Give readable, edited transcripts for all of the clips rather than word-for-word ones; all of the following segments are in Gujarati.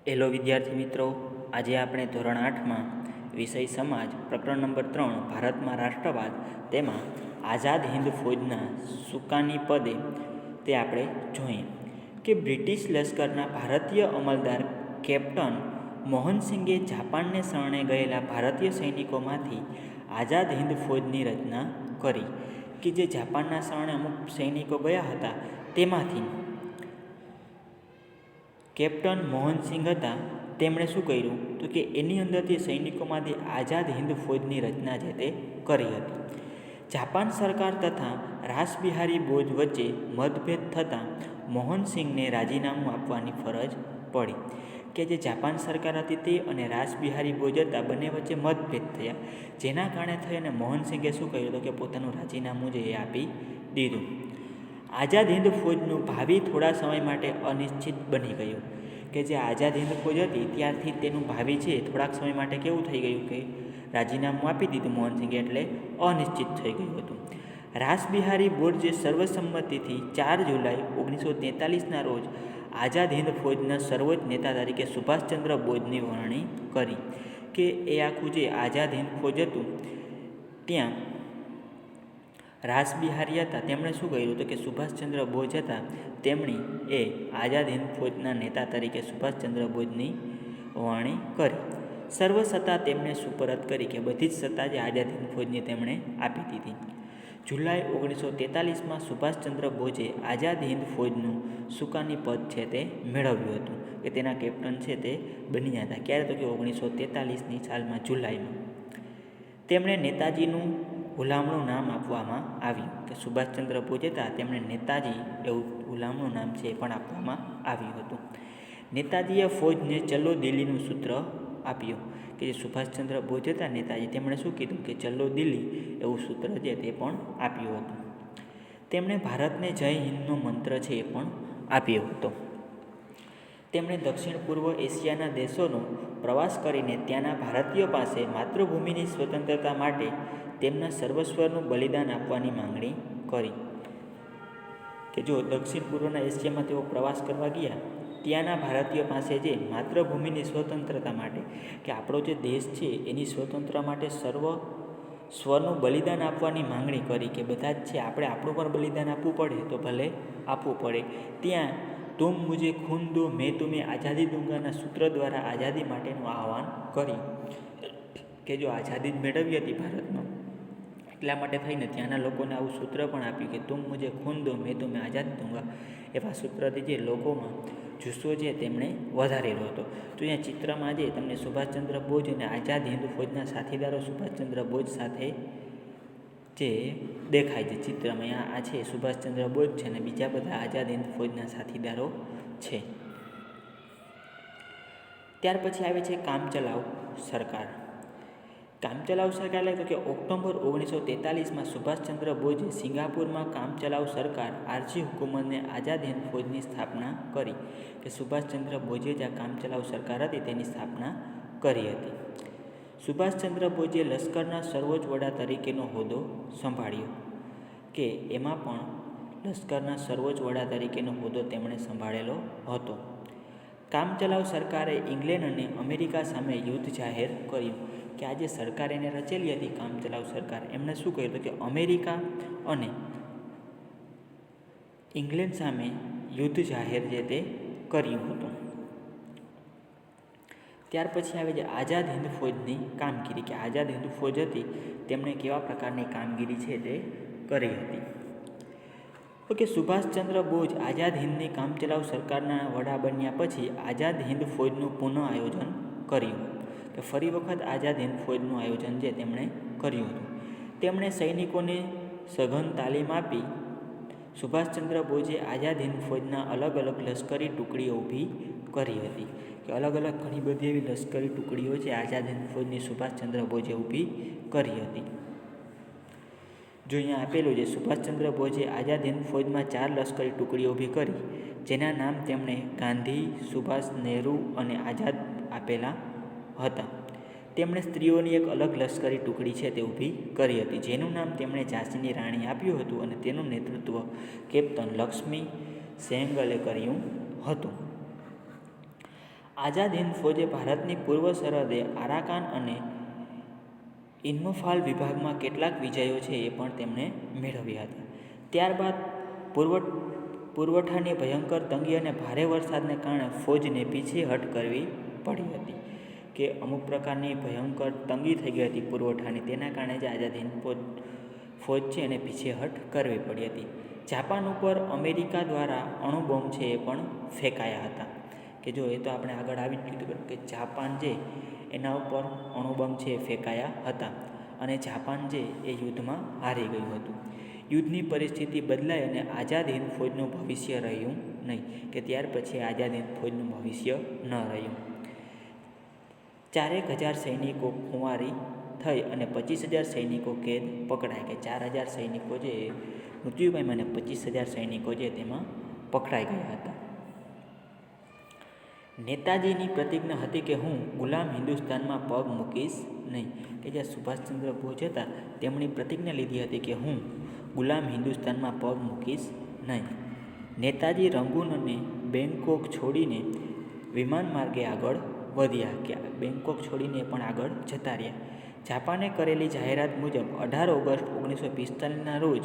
હેલો વિદ્યાર્થી મિત્રો, આજે આપણે ધોરણ 8માં વિષય સમાજ પ્રકરણ નંબર 3 ભારતમાં રાષ્ટ્રવાદ તેમાં આઝાદ હિન્દ ફૌજના સુકાની પદે તે આપણે જોઈએ કે બ્રિટિશ લશ્કરના ભારતીય અમલદાર કેપ્ટન મોહનસિંગે જાપાનને શરણે ગયેલા ભારતીય સૈનિકોમાંથી આઝાદ હિન્દ ફૌજની રચના કરી કે જે જાપાનના શરણે અમુક સૈનિકો ગયા હતા તેમાંથી કેપ્ટન મોહનસિંહ હતા તેમણે શું કર્યું તો કે એની અંદરથી સૈનિકોમાંથી આઝાદ હિન્દ ફૌજની રચના જે તે કરી હતી. જાપાન સરકાર તથા રાસબિહારી બોઝ વચ્ચે મતભેદ થતાં મોહનસિંહને રાજીનામું આપવાની ફરજ પડી કે જે જાપાન સરકાર હતી તે અને રાસબિહારી બોઝ હતા બંને વચ્ચે મતભેદ થયા, જેના કારણે થઈને મોહનસિંહે શું કર્યું હતું કે પોતાનું રાજીનામું જે એ આપી દીધું. આઝાદ હિન્દ ફૌજનું ભાવિ થોડા સમય માટે અનિશ્ચિત બની ગયું કે જે આઝાદ હિન્દ ફૌજ હતી ત્યારથી તેનું ભાવિ છે થોડાક સમય માટે કેવું થઈ ગયું કે રાજીનામું આપી દીધું મોહનસિંહે એટલે અનિશ્ચિત થઈ ગયું હતું. રાસબિહારી બોઝે સર્વસંમતિથી 4 જુલાઈ 1943ના રોજ આઝાદ હિન્દ ફૌજના સર્વોચ્ચ નેતા તરીકે સુભાષચંદ્ર બોઝની વરણી કરી કે એ આખું જે આઝાદ હિન્દ ફૌજ હતું ત્યાં રાસબિહારી હતા તેમણે શું કર્યું હતું કે સુભાષચંદ્ર બોઝ હતા તેમણે એ આઝાદ હિન્દ ફૌજના નેતા તરીકે સુભાષચંદ્ર બોઝની વરણી કરી. સર્વ સત્તા તેમને સુપરત કરી કે બધી જ સત્તા જે આઝાદ હિન્દ ફૌજની તેમણે આપી દીધી. જુલાઈ 1943માં સુભાષચંદ્ર બોઝે આઝાદ હિન્દ ફૌજનું સુકાની પદ છે તે મેળવ્યું હતું કે તેના કેપ્ટન છે તે બન્યા હતા. ક્યારે તો કે 1943ની સાલમાં જુલાઈમાં તેમણે નેતાજીનું હુલામણું નામ આપવામાં આવ્યું કે સુભાષચંદ્ર બોઝ હતા તેમણે નેતાજી એવું હુલામણું નામ છે એ પણ આપવામાં આવ્યું હતું. નેતાજીએ ફૌજને ચલો દિલ્હીનું સૂત્ર આપ્યું કે જે સુભાષચંદ્ર બોઝ હતા નેતાજી તેમણે શું કીધું કે ચલો દિલ્હી એવું સૂત્ર છે તે પણ આપ્યું હતું. તેમણે ભારતને જય હિન્દનો મંત્ર છે એ પણ આપ્યો હતો. તેમણે દક્ષિણ પૂર્વ એશિયાના દેશોનો પ્રવાસ કરીને ત્યાંના ભારતીયો પાસે માતૃભૂમિની સ્વતંત્રતા માટે તેમના સર્વસ્વનું બલિદાન આપવાની માંગણી કરી કે જો દક્ષિણ પૂર્વના એશિયામાં તેઓ પ્રવાસ કરવા ગયા ત્યાંના ભારતીયો પાસે જે માતૃભૂમિની સ્વતંત્રતા માટે કે આપણો જે દેશ છે એની સ્વતંત્રતા માટે સ્વનું બલિદાન આપવાની માંગણી કરી કે બધા જ છે આપણે આપણું પણ બલિદાન આપવું પડે તો ભલે આપવું પડે. ત્યાં તુમ મુझे ખૂન દો મેં તુમ્हें આઝાદી દૂંગાના સૂત્ર દ્વારા આઝાદી માટેનું આહવાન કર્યું કે જો આઝાદી જ મેળવી હતી ભારતમાં એટલા માટે થઈને ત્યાંના લોકોને આવું સૂત્ર પણ આપ્યું કે તુમ મુझे ખૂન દો મેં તુમ્हें આઝાદી દૂંગા. એવા સૂત્રથી જે લોકોમાં જુસ્સો છે તેમણે વધારેલો હતો. તો અહીંયા ચિત્રમાં જે તમને સુભાષચંદ્ર બોઝ અને આઝાદ હિન્દ ફૌજના સાથીદારો સુભાષચંદ્ર બોઝ સાથે જે દેખાય છે ચિત્રમાં અહીંયા આ છે સુભાષચંદ્ર બોઝ છે અને બીજા બધા આઝાદ હિન્દ ફૌજના સાથીદારો છે. ત્યાર પછી આવે છે કામચલાઉ સરકાર. કામચલાઉ સરકાર એટલે તો કે ઓક્ટોબર 1943માં સુભાષચંદ્ર બોઝે સિંગાપુરમાં કામચલાઉ સરકાર આરજી હુકુમતને આઝાદ હિન્દ ફૌજની સ્થાપના કરી કે સુભાષચંદ્ર બોઝે જે આ કામચલાઉ સરકાર હતી તેની સ્થાપના કરી હતી. સુભાષચંદ્ર બોઝે લશ્કરના સર્વોચ્ચ વડા તરીકેનો હોદ્દો સંભાળ્યો કે એમાં પણ લશ્કરના સર્વોચ્ચ વડા તરીકેનો હોદ્દો તેમણે સંભાળેલો હતો. કામચલાઉ સરકારે ઇંગ્લેન્ડ અને અમેરિકા સામે યુદ્ધ જાહેર કર્યું કે આ જે સરકાર એને રચેલી હતી કામચલાઉ સરકાર એમણે શું કહ્યું કે અમેરિકા અને ઇંગ્લેન્ડ સામે યુદ્ધ જાહેર જે તે કર્યું હતું. ત્યાર પછી આવે છે આઝાદ હિન્દ ફૌજની કામગીરી કે આઝાદ હિન્દ ફૌજ હતી તેમણે કેવા પ્રકારની કામગીરી છે તે કરી હતી. ઓકે, સુભાષચંદ્ર બોઝ આઝાદ હિન્દની કામચલાઉ સરકારના વડા બન્યા પછી આઝાદ હિન્દ ફૌજનું પુનઃ આયોજન કર્યું કે ફરી વખત આઝાદ હિન્દ ફૌજનું આયોજન જે તેમણે કર્યું હતું. તેમણે સૈનિકોને સઘન તાલીમ આપી. સુભાષચંદ્ર બોઝે આઝાદ હિન્દ ફૌજના અલગ અલગ લશ્કરી ટુકડીઓ ઊભી કરી હતી કે અલગ અલગ ઘણી બધી એવી લશ્કરી ટુકડીઓ છે આઝાદ હિન્દ ફૌજની સુભાષચંદ્ર બોઝે ઊભી કરી હતી. જો અહીંયા આપેલું છે સુભાષચંદ્ર બોઝે આઝાદ હિન્દ ફૌજમાં 4 લશ્કરી ટુકડીઓ ઊભી કરી જેના નામ તેમણે ગાંધી, સુભાષ, નહેરુ અને આઝાદ આપેલા હતા. તેમણે સ્ત્રીઓની એક અલગ લશ્કરી ટુકડી છે તે ઊભી કરી હતી જેનું નામ તેમણે ઝાંસીની રાણી આપ્યું હતું અને તેનું નેતૃત્વ કેપ્ટન લક્ષ્મી સેહગલે કર્યું હતું. આઝાદ હિન્દ ફૌજે ભારતની પૂર્વ સરહદે આરાકાન અને ઇન્ફાલ વિભાગમાં કેટલાક વિજયો છે એ પણ તેમણે મેળવ્યા હતા. ત્યારબાદ પુરવઠાની ભયંકર તંગી અને ભારે વરસાદને કારણે ફૌજને પીછેહટ કરવી પડી હતી, કે અમુક પ્રકારની ભયંકર તંગી થઈ ગઈ હતી પુરવઠાની, તેના કારણે જ આઝાદ હિન્દ ફૌજ છે એને પીછેહટ કરવી પડી હતી. જાપાન ઉપર અમેરિકા દ્વારા અણુબોમ્બ છે એ પણ ફેંકાયા હતા, કે જો એ તો આપણે આગળ આવી જ કીધું કે જાપાન જે એના ઉપર અણુબોમ્બ છે એ ફેંકાયા હતા અને જાપાન જે એ યુદ્ધમાં હારી ગયું હતું. યુદ્ધની પરિસ્થિતિ બદલાઈ અને આઝાદ હિન્દ ફૌજનું ભવિષ્ય રહ્યું નહીં, કે ત્યાર પછી આઝાદ હિન્દ ફૌજનું ભવિષ્ય ન રહ્યું. 4,000 સૈનિકો ખુવારી થઈ અને 25,000 સૈનિકો કેદ પકડાય, કે 4,000 સૈનિકો જે મૃત્યુ પામ્યા અને 25,000 સૈનિકો જે તેમાં પકડાઈ ગયા હતા. નેતાજીની પ્રતિજ્ઞા હતી કે હું ગુલામ હિન્દુસ્તાનમાં પગ મૂકીશ નહીં, કે જે સુભાષચંદ્ર બોઝ હતા તેમની પ્રતિજ્ઞા લીધી હતી કે હું ગુલામ હિન્દુસ્તાનમાં પગ મૂકીશ નહીં. નેતાજી રંગૂન અને બેંકોક છોડીને વિમાન માર્ગે આગળ વધ્યા, કે બેંકોક છોડીને પણ આગળ જતા રહ્યા. જાપાને કરેલી જાહેરાત મુજબ 18 ઓગસ્ટ 1945ના રોજ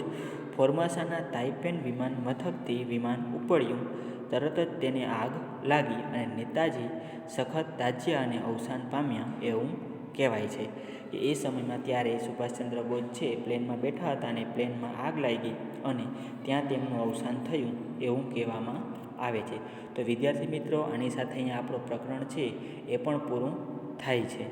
ફોર્મોસાના તાઇપેન વિમાન મથકથી વિમાન ઉપડ્યું. તરત જ તેને આગ લાગી અને નેતાજી સખત દાઝ્યા અને અવસાન પામ્યા એવું કહેવાય છે. કે એ સમયમાં ત્યારે સુભાષચંદ્ર બોઝ છે પ્લેનમાં બેઠા હતા અને પ્લેનમાં આગ લાગી અને ત્યાં તેમનું અવસાન થયું એવું કહેવામાં આવે છે. તો વિદ્યાર્થી મિત્રો, આની સાથે અહીંયા આપણું પ્રકરણ છે એ પણ પૂરું થાય છે.